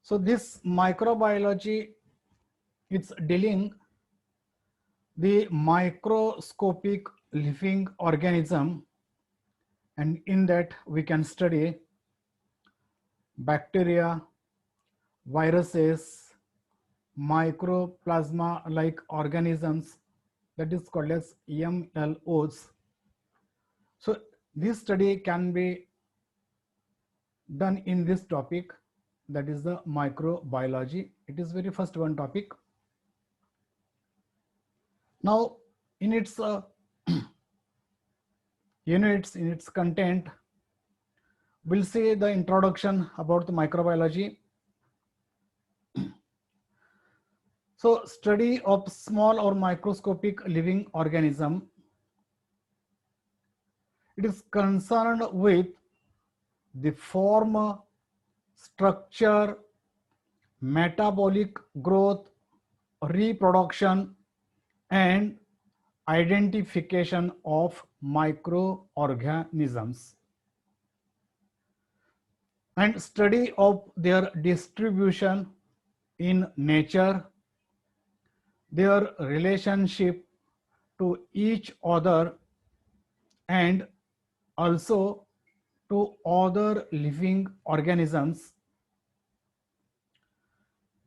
So this microbiology, it's dealing the microscopic living organism, and in that we can study bacteria, viruses, microplasma like organisms, that is called as MLOs. So this study can be done in this topic, that is the microbiology. It is very first one topic. Now in its units, in its content, we'll see the introduction about the microbiology. So study of small or microscopic living organism, it is concerned with the form, structure, metabolic growth, reproduction, and identification of microorganisms, and study of their distribution in nature, their relationship to each other, and also to other living organisms.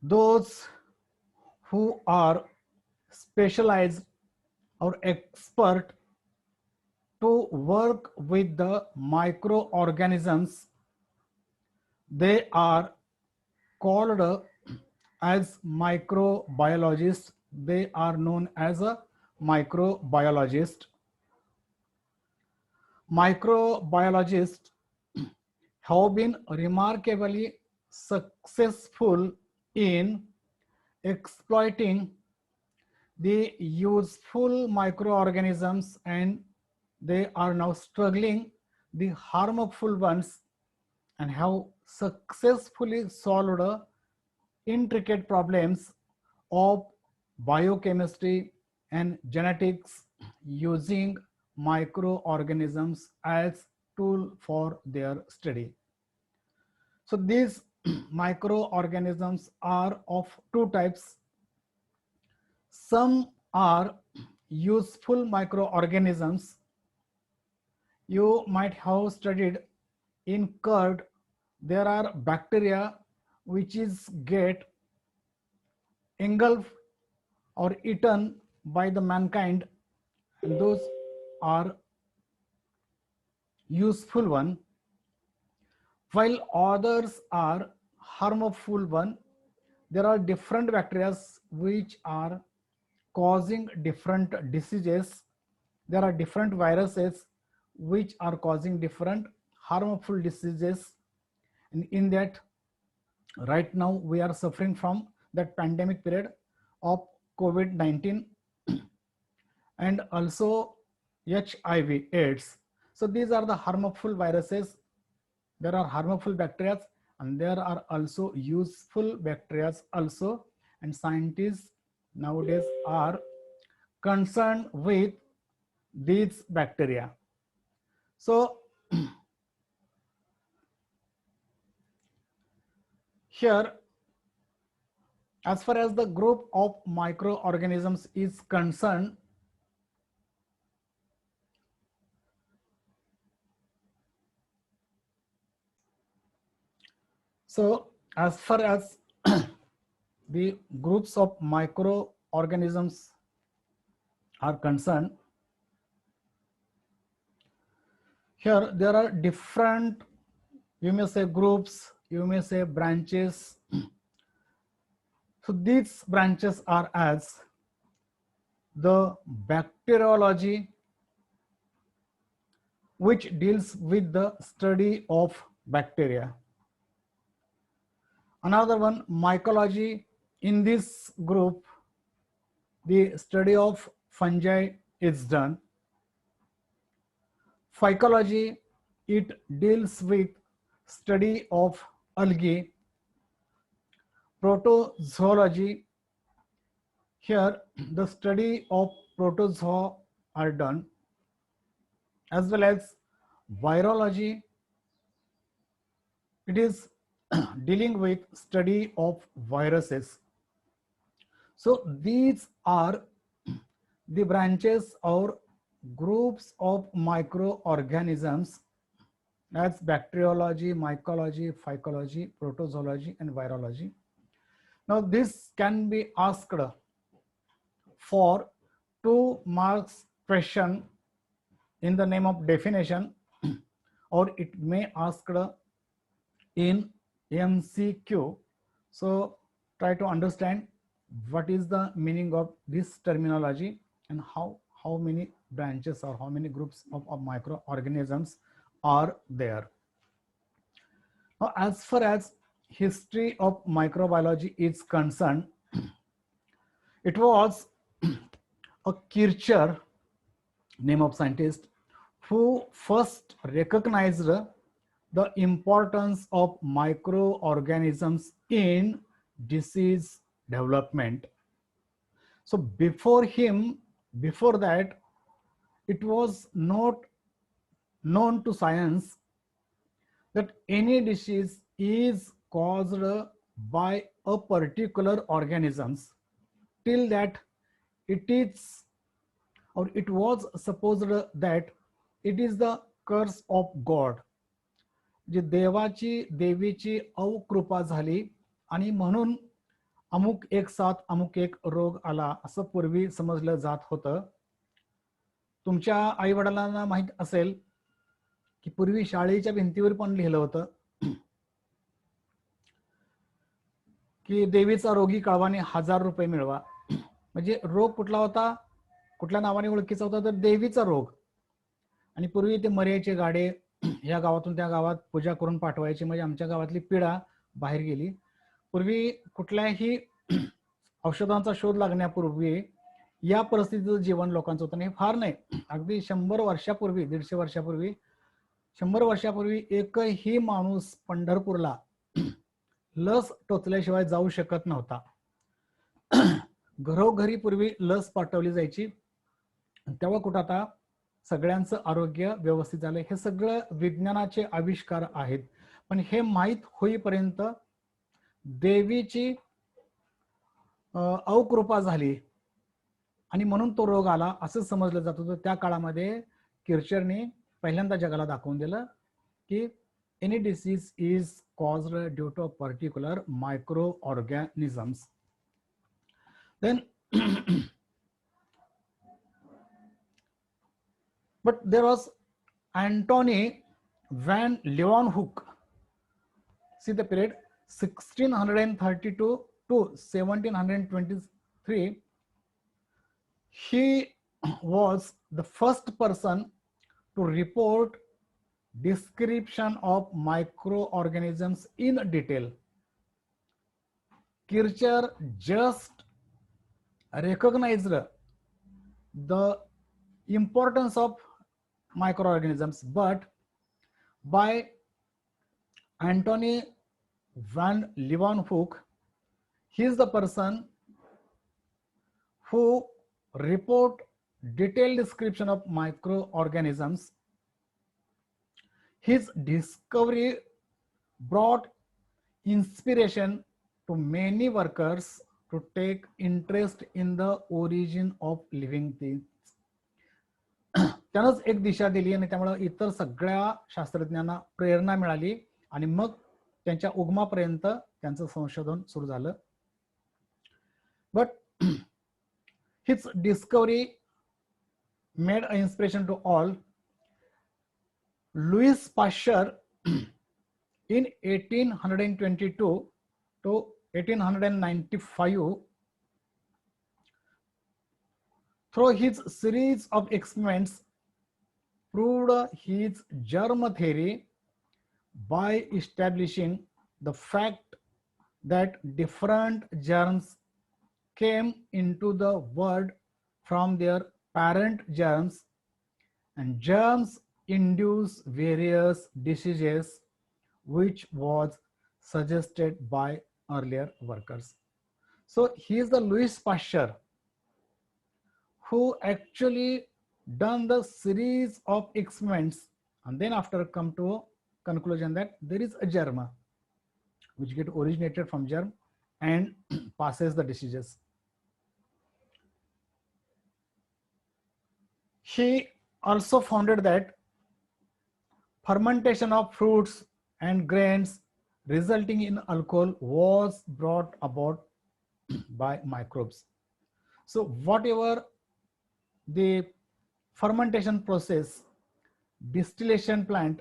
Those who are specialized or expert to work with the microorganisms, they are called as microbiologists. They are known as a microbiologist. Microbiologists have been remarkably successful in exploiting the useful microorganisms, and they are now struggling the harmful ones, and have successfully solved intricate problems of biochemistry and genetics using microorganisms as tool for their study. So these microorganisms are of two types. Some are useful microorganisms. You might have studied in curd, there are bacteria which is get engulfed or eaten by the mankind, and those are useful one, while others are harmful one. There are different bacteria which are causing different diseases. There are different viruses which are causing different harmful diseases, and in that right now we are suffering from that pandemic period of COVID-19 and also HIV AIDS. So these are the harmful viruses. There are harmful bacteria, and there are also useful bacteria also, and scientists nowadays are concerned with these bacteria. So here, as far as the group of microorganisms is concerned, so as far as the groups of microorganisms are concerned, here there are different, you may say groups, you may say branches. So these branches are as the bacteriology, which deals with the study of bacteria. Another one, mycology. In this group, the study of fungi is done. Phycology, it deals with study of algae. Protozoology, here the study of protozoa are done, as well as virology. It is dealing with study of viruses. So these are the branches or groups of microorganisms as bacteriology, mycology, phycology, protozoology, and virology. Now this can be asked for 2 marks question in the name of definition, or it may asked in MCQ. So try to understand what is the meaning of this terminology and how many branches or how many groups of microorganisms are there. Now, as far as history of microbiology is concerned, it was a Kircher, name of scientist, who first recognized the importance of microorganisms in disease development. So before that, it was not known to science that any disease is caused by a particular organisms, till that it is, or it was supposed that it is the curse of God, जे देवीची अवकृपा झाली आणि म्हणून अमुक एक साथ अमुक एक रोग आला असं पूर्वी समजलं जात होतं. तुमच्या आई वडिलांना माहित असेल की पूर्वी शाळेच्या भिंतीवर पण लिहिलं होतं की देवीचा रोगी कळवाने 1000 रुपये मिळवा. म्हणजे रोग कुठला होता, कुठल्या नावाने ओळखीचा होता, तर देवीचा रोग. आणि पूर्वी ते मर्याचे गाडे या गावातून त्या गावात पूजा करून पाठवायचे, म्हणजे आमच्या गावातली पिढा बाहेर गेली. पूर्वी कुठल्याही औषधांचा शोध लागण्यापूर्वी या परिस्थितीचं जीवन लोकांचं होतं. आणि फार नाही, अगदी 100 वर्षापूर्वी, 150 वर्षापूर्वी, 100 वर्षापूर्वी एकही माणूस पंढरपूरला लस टोचल्याशिवाय जाऊ शकत नव्हता. घरोघरी पूर्वी लस पाठवली जायची. तेव्हा कुठं आता सगळ्यांचं आरोग्य व्यवस्थित झालं. हे सगळं विज्ञानाचे आविष्कार आहेत. पण हे माहीत होईपर्यंत देवीची अवकृपा झाली आणि म्हणून तो रोग आला असं समजलं जात होतं. त्या काळामध्ये किर्चरने पहिल्यांदा जगाला दाखवून दिलं की any disease is caused due to a particular microorganisms. Then but there was Antony van Leeuwenhoek. See the period 1632 to 1723. He was the first person to report description of microorganisms in detail. Kircher just recognized the importance of microorganisms, but by Antony van Leeuwenhoek, he is the person who report detailed description of microorganisms. His discovery brought inspiration to many workers to take interest in the origin of living things. त्यानंच एक दिशा दिली आणि त्यामुळे इतर सगळ्या शास्त्रज्ञांना प्रेरणा मिळाली आणि मग त्यांच्या उगमापर्यंत त्यांचं संशोधन सुरू झालं. But his discovery made a inspiration to all. Louis Pasteur in 1822 to 1895, through his series of experiments, proved his germ theory by establishing the fact that different germs came into the world from their parent germs, and germs induce various diseases, which was suggested by earlier workers. So he is the Louis Pasteur who actually done the series of experiments and then after come to a conclusion that there is a germ. which get originated from germ and passes the diseases. He also founded that fermentation of fruits and grains resulting in alcohol was brought about by microbes. So whatever the fermentation process, distillation plant,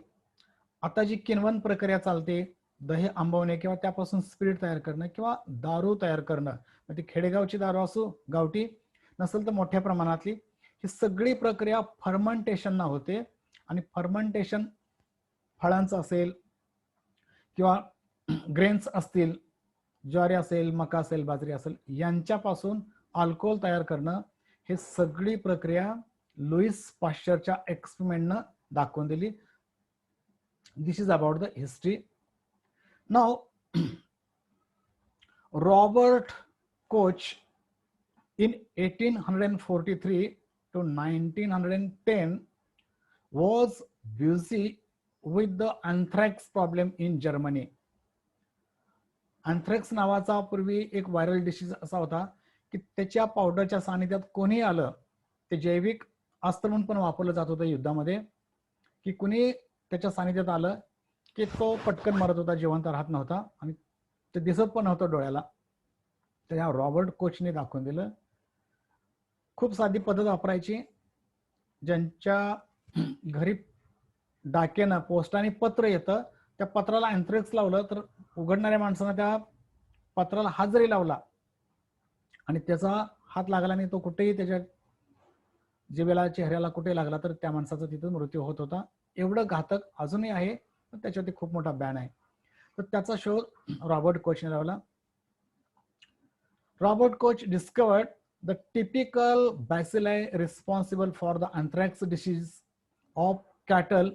आता जी किण्वन प्रक्रिया चालते, दही आंबवणे किंवा त्यापासून spirit तयार करणं किंवा दारू तयार करणं, ती खेडेगावची दारू असो गावठी नसेल तर मोठ्या प्रमाणातली, ही सगळी प्रक्रिया फर्मेंटेशन ना होते. आणि फर्मेंटेशन फळांचं असेल किंवा ग्रेन्स असतील, ज्वारी असेल, मका असेल, बाजरी असेल, यांच्यापासून अल्कोहोल तयार करणं, हे सगळी प्रक्रिया लुईस पाश्चरच्या एक्सपेरिमेंटनं दाखवून दिली. This is about the history. Now, Robert Koch in 1843 to 1910 was busy with the anthrax problem in Germany. Anthrax नावाचा पूर्वी एक व्हायरल डिसीज असा होता की त्याच्या पावडरच्या सानिध्यात कोणी आलं, ते जैविक अस्त्र म्हणून पण वापरलं जात होतं युद्धामध्ये, की कुणी त्याच्या सानिध्यात आलं की तो पटकन मरत होता, जिवंत राहत नव्हता आणि ते दिसत पण नव्हतं डोळ्याला. तर या रॉबर्ट कोचने दाखवून दिलं. खूप साधी पद्धत वापरायची. ज्यांच्या घरी डाकेनं पोस्टाने पत्र येतं, त्या पत्राला अँथ्रॅक्स लावलं तर उघडणाऱ्या माणसानं त्या पत्राला हात जरी लावला आणि त्याचा हात लागला नाही, तो कुठेही त्याच्या जिभेला, चेहऱ्याला कुठे लागला तर त्या माणसाचा तिथं मृत्यू होत होता. एवढं घातक अजूनही आहे, पण त्याच्यावरती खूप मोठा बॅन आहे. तर त्याचा शोध रॉबर्ट कोचने लावला. Robert Koch discovered the typical bacilli responsible for the anthrax disease of cattle,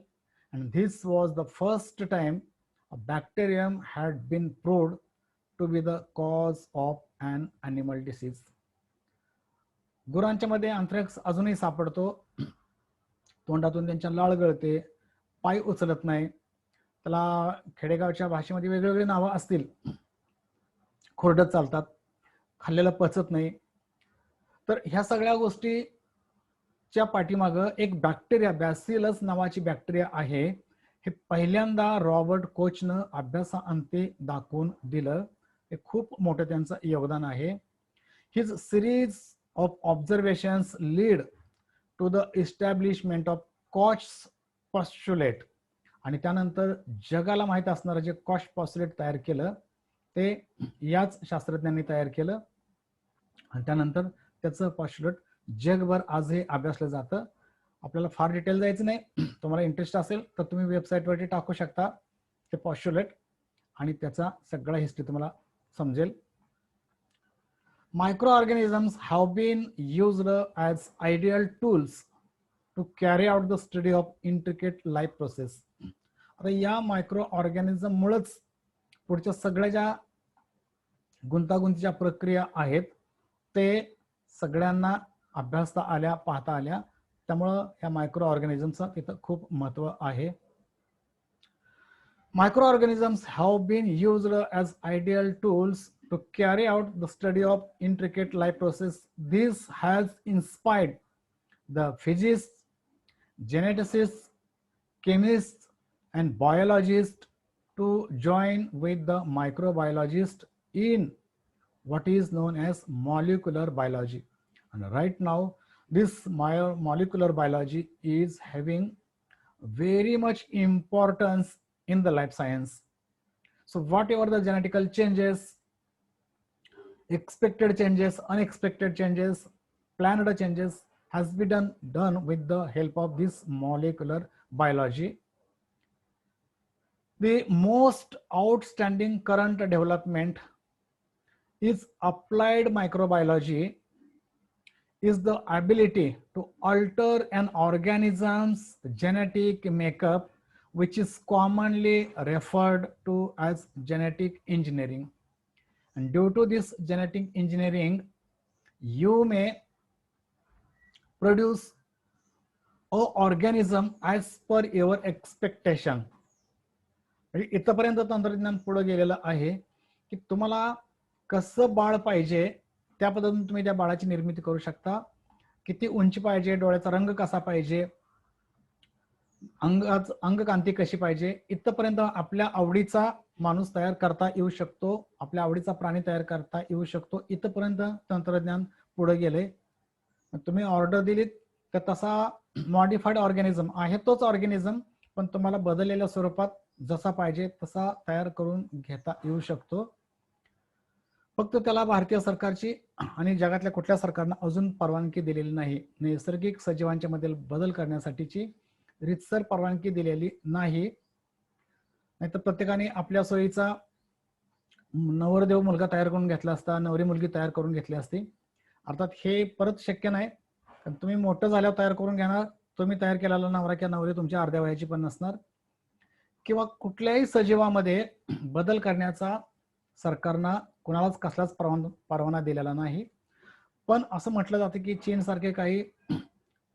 and this was the first time a bacterium had been proved to be the cause of an animal disease. गुरांच्या मध्ये anthrax अजूनही सापडतो. तोंडातून त्यांच्या लाळ गळते, पाय उचलत नाही, त्याला खेडेगावच्या भाषेमध्ये वेगवेगळे नावं असतील, खोरडत चालतात, खाल्लेलं पचत नाही. तर ह्या सगळ्या गोष्टीच्या पाठीमागं एक बॅक्टेरिया, बॅसिलस नावाची बॅक्टेरिया आहे. हे पहिल्यांदा रॉबर्ट कोचनं अभ्यासाअंती दाखवून दिलं. हे खूप मोठं त्यांचं योगदान आहे. His series of observations lead to the establishment of Koch postulate. आणि त्यानंतर जगाला माहीत असणारं जे कॉच पॉस्ट्युलेट तयार केलं ते याच शास्त्रज्ञांनी तयार केलं. आणि त्यानंतर त्याचं पॉस्ट्युलेट जगभर आजही अभ्यासलं जातं. आपल्याला फार डिटेल जायचं नाही, तुम्हाला इंटरेस्ट असेल तर तुम्ही वेबसाईटवरती टाकू शकता ते पॉस्ट्युलेट आणि त्याचा सगळा हिस्ट्री तुम्हाला समजेल. Microorganisms have been used as ideal tools to carry out the study of intricate life process. आता या मायक्रो ऑर्गॅनिझम मुळेच पुढच्या सगळ्या ज्या गुंतागुंतीच्या प्रक्रिया आहेत ते सगळ्यांना अभ्यासता आल्या, पाहता आल्या. त्यामुळं या मायक्रो ऑर्गॅनिझमचं तिथं खूप महत्व आहे. Microorganisms have been used as ideal tools to carry out the study of intricate life process. This has inspired the physicists, geneticists, chemists, and biologists to join with the microbiologists in what is known as molecular biology. And right now, this molecular biology is having very much importance in the life science. So whatever the genetical changes, expected changes, unexpected changes, planned changes has been done with the help of this molecular biology. The most outstanding current development is applied microbiology, is the ability to alter an organism's genetic makeup, which is commonly referred to as genetic engineering. And due to this genetic engineering, you may produce an organism as per your expectation. म्हणजे इथपर्यंत तंत्रज्ञान पुढे गेलेलं आहे की तुम्हाला कसं बाळ पाहिजे त्या पद्धतीने तुम्ही त्या बाळाची निर्मिती करू शकता. किती उंची पाहिजे, डोळ्याचा रंग कसा पाहिजे, अंगकांती कशी पाहिजे, इथपर्यंत आपल्या आवडीचा माणूस तयार करता येऊ शकतो, आपल्या आवडीचा प्राणी तयार करता येऊ शकतो. इथपर्यंत तंत्रज्ञान पुढे गेले. तुम्ही ऑर्डर दिलीत तर तसा मॉडिफाईड ऑर्गॅनिझम आहे तोच ऑर्गॅनिझम, पण तुम्हाला बदललेल्या स्वरूपात जसा पाहिजे तसा तयार करून घेता येऊ शकतो. फक्त त्याला भारतीय सरकारची आणि जगातल्या कुठल्या सरकारनं अजून परवानगी दिलेली नाही. नैसर्गिक सजीवांच्या मध्ये बदल करण्यासाठीची रितसर परवानगी दिलेली नाही. नाहीतर प्रत्येकाने आपल्या सोयीचा नवरदेव मुलगा तयार करून घेतला असता, नवरी मुलगी तयार करून घेतली असती. अर्थात हे परत शक्य नाही. तुम्ही मोठं झाल्यावर तयार करून घेणार, तुम्ही तयार केलेला नवरा किंवा नवरी तुमच्या अर्ध्या वयाची पण नसणार. किंवा कुठल्याही सजीवामध्ये बदल करण्याचा सरकारनं कुणालाच कसलाच परवाना दिलेला नाही. पण असं म्हटलं जातं की चीन सारखे काही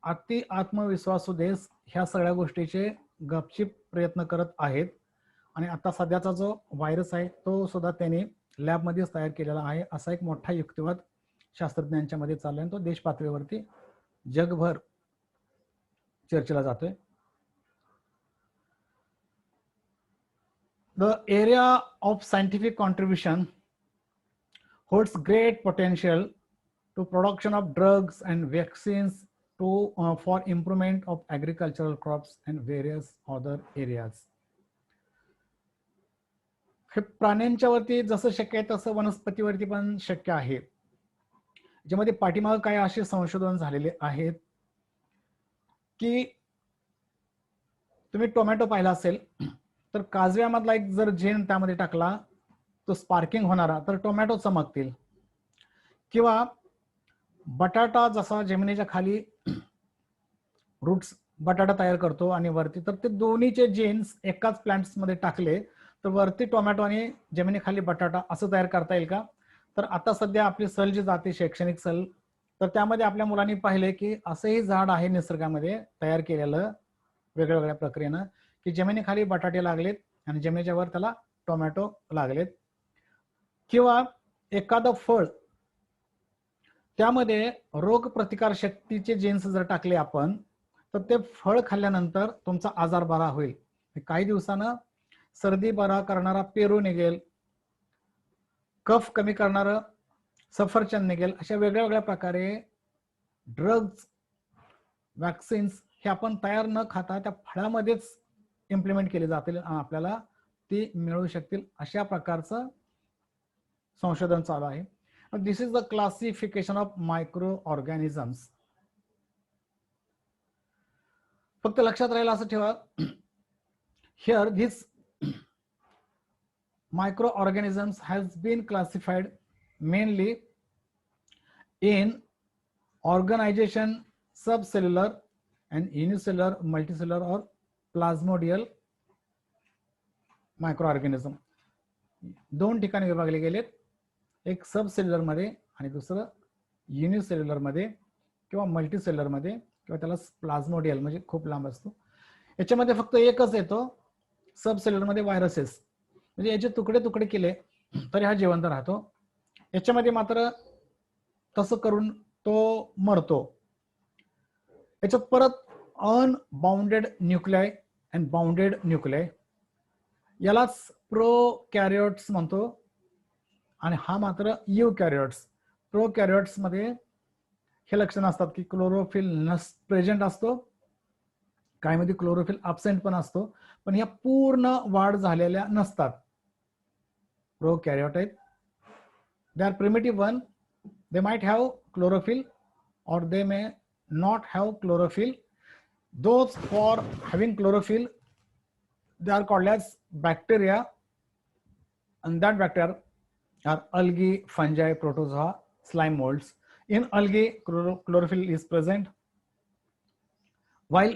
अति आत्मविश्वासू देश ह्या सगळ्या गोष्टीचे गपचिप प्रयत्न करत आहेत. आणि आता सध्याचा जो व्हायरस आहे तो सुद्धा त्यांनी लॅबमध्येच तयार केलेला आहे, असा एक मोठा युक्तिवाद शास्त्रज्ञांच्या मध्ये चाललाय. तो देश पातळीवरती जगभर चर्चेला जातोय. The area of scientific contribution holds great potential to production of drugs and vaccines for improvement of agricultural crops and various other areas. हे प्राण्यांच्या वरती जसं शक्य आहे तसं वनस्पतीवरती पण शक्य आहे. ज्यामध्ये पाठीमाग काय असे संशोधन झालेले आहेत की तुम्ही टोमॅटो पाहिला असेल तर काजव्यामधला एक जर झेन त्यामध्ये टाकला तो स्पार्किंग होणारा तर टोमॅटो चमकतील. किंवा बटाटा जसा जमिनीच्या खाली रूट्स बटाटा तयार करतो आणि वरती, तर ते दोन्हीचे जेन्स एकाच प्लांट्स मध्ये टाकले तर वरती टोमॅटो आणि जमिनीखाली बटाटा असं तयार करता येईल का? तर आता सध्या आपली सल जी जाते शैक्षणिक सल, तर त्यामध्ये आपल्या मुलांनी पाहिले की असंही झाड आहे निसर्गामध्ये तयार केलेलं वेगळ्या वेगळ्या प्रक्रियेनं की जमिनीखाली बटाटे लागलेत आणि जमिनीच्या वर त्याला टोमॅटो लागलेत. किंवा एखादं फळ त्यामध्ये रोग प्रतिकार शक्तीचे जीन्स जर टाकले आपण तर ते फळ खाल्ल्यानंतर तुमचा आजार बरा होईल. काही दिवसानं सर्दी बरा करणारा पेरू निघेल, कफ कमी करणारं सफरचंद निघेल. अशा वेगळ्या वेगळ्या प्रकारे ड्रग्ज, वॅक्सिन्स हे आपण तयार न खाता त्या फळामध्येच इम्प्लिमेंट केले जातील आणि आपल्याला ती मिळू शकतील, अशा प्रकारचं संशोधन चालू आहे. This is the classification of micro organisms. फक्त लक्षात राहील असं ठेवा, here this microorganisms has been classified mainly in organization, subcellular and unicellular, multicellular or plasmodial microorganism. दोन ठिकाणी विभागले गेलेत, एक सबसेल्युलर मध्ये आणि दुसरं युनिसेल्युलर मध्ये किंवा मल्टीसेल्युलर मध्ये किंवा त्याला प्लाझ्मोडियल म्हणजे खूप लांब असतो. याच्यामध्ये फक्त एकच येतो, सबसेल्युलर मध्ये व्हायरसेस, म्हणजे याचे तुकडे तुकडे केले तरी हा जिवंत राहतो. याच्यामध्ये मात्र तसं करून तो मरतो. याच्यात परत अनबाउंडेड न्यूक्लिआय अँड बाउंडेड न्यूक्लिआय, यालाच प्रोकॅरियोट्स म्हणतो. आणि हा मात्र युकॅरियोट्स. प्रोकॅरियोट्स मध्ये हे लक्षण असतात की क्लोरोफिल प्रेझेंट असतो, काही मध्ये क्लोरोफिल अब्सेंट पण असतो, पण ह्या पूर्ण वाढ झालेल्या नसतात. प्रोकॅरियोट, they are primitive one, they might have chlorophyll or they may not have chlorophyll. Those for having chlorophyll, they are called as bacteria, and that bacteria are algae, fungi, protozoa, slime molds. In algae chlorophyll is present, while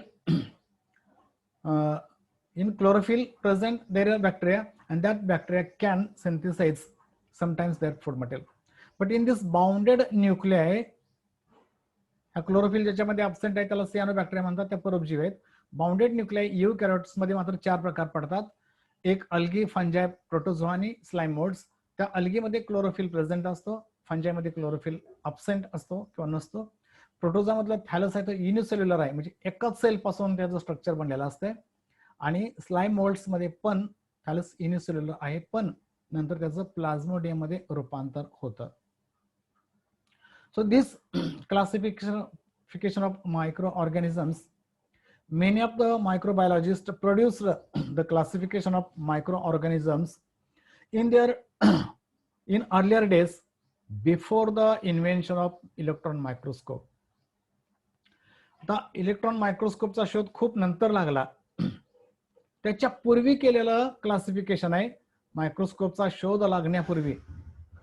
in chlorophyll present there are bacteria, and that bacteria can synthesize sometimes their food material. But in this bounded nuclei, chlorophyll ज्याच्यामध्ये absent आहे त्याला सियानोबॅक्टेरिया म्हणतात, त्या परोपजीवी आहेत. Bounded न्यूक्लिआय युकॅरियोट्स मध्ये मात्र चार प्रकार पडतात. एक अल्गी, फंजाय, प्रोटोझोआ आणि स्लाइम मोड्स. त्या अल्गीमध्ये क्लोरोफिल प्रेझेंट असतो, फंजायमध्ये क्लोरोफिल अब्सेंट असतो किंवा नसतो. प्रोटोझोआ मधलं थॅलस आहे तो युनिसेल्युलर आहे, म्हणजे एकच सेल पासून त्याचं स्ट्रक्चर बनलेलं असते. आणि स्लाइम मोल्ड्स मध्ये पण थॅलस युनिसेल्युलर आहे, पण नंतर त्याचं प्लाझ्मोडियम मध्ये रूपांतर होतं. So this classification of microorganisms, many of the microbiologists produced the classification of microorganisms in their in earlier days before the invention of electron microscope. आता इलेक्ट्रॉन मायक्रोस्कोपचा शोध खूप नंतर लागला, त्याच्या पूर्वी केलेलं क्लासिफिकेशन आहे मायक्रोस्कोपचा शोध लागण्यापूर्वी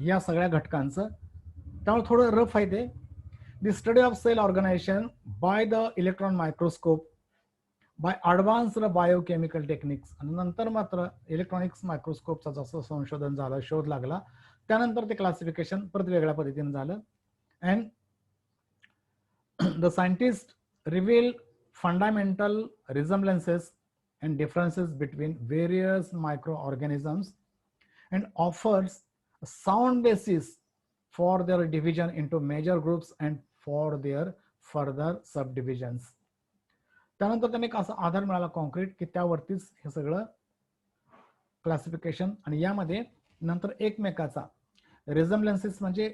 या सगळ्या घटकांचं. त्यामुळे थोडं रफ आहे ते. The study of cell organisation by the electron microscope by advanced biochemical techniques. आणि नंतर मात्र इलेक्ट्रॉनिक्स मायक्रोस्कोपचा जसं संशोधन झालं, शोध लागला, त्यानंतर ते क्लासिफिकेशन परत वेगळ्या पद्धतीने झालं. And the scientist reveal fundamental resemblances and differences between various microorganisms and offers a sound basis for their division into major groups and for their further subdivisions. त्यानंतर त्यांनी एक असा आधार मिळाला कॉन्क्रीट की त्यावरतीच हे सगळं क्लासिफिकेशन. आणि यामध्ये नंतर एकमेकाचा रिझम्बलन्सेस म्हणजे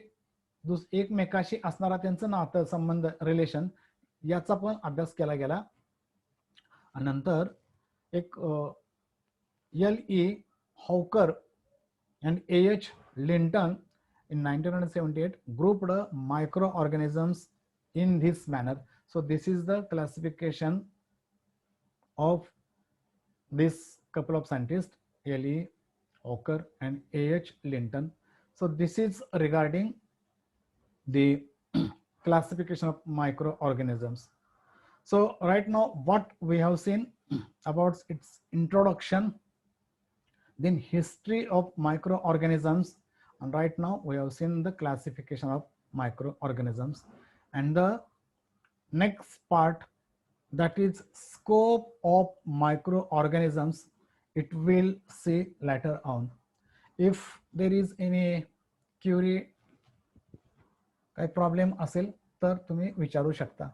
एकमेकाशी असणारा त्यांचं नातं, संबंध, रिलेशन, याचा पण अभ्यास केला गेला. आणि नंतर एक L.E. Hawker and A.H. Linton in 1978 grouped microorganisms in this manner. So this is the classification of this couple of scientists, L.E. Hawker and A.H. Linton. So this is regarding the classification of microorganisms. So right now what we have seen about its introduction, then history of microorganisms, and right now we have seen the classification of microorganisms. And the next part, that is scope of microorganisms, it will see later on. If there is any query, काही problem असेल तर तुम्ही विचारू शकता.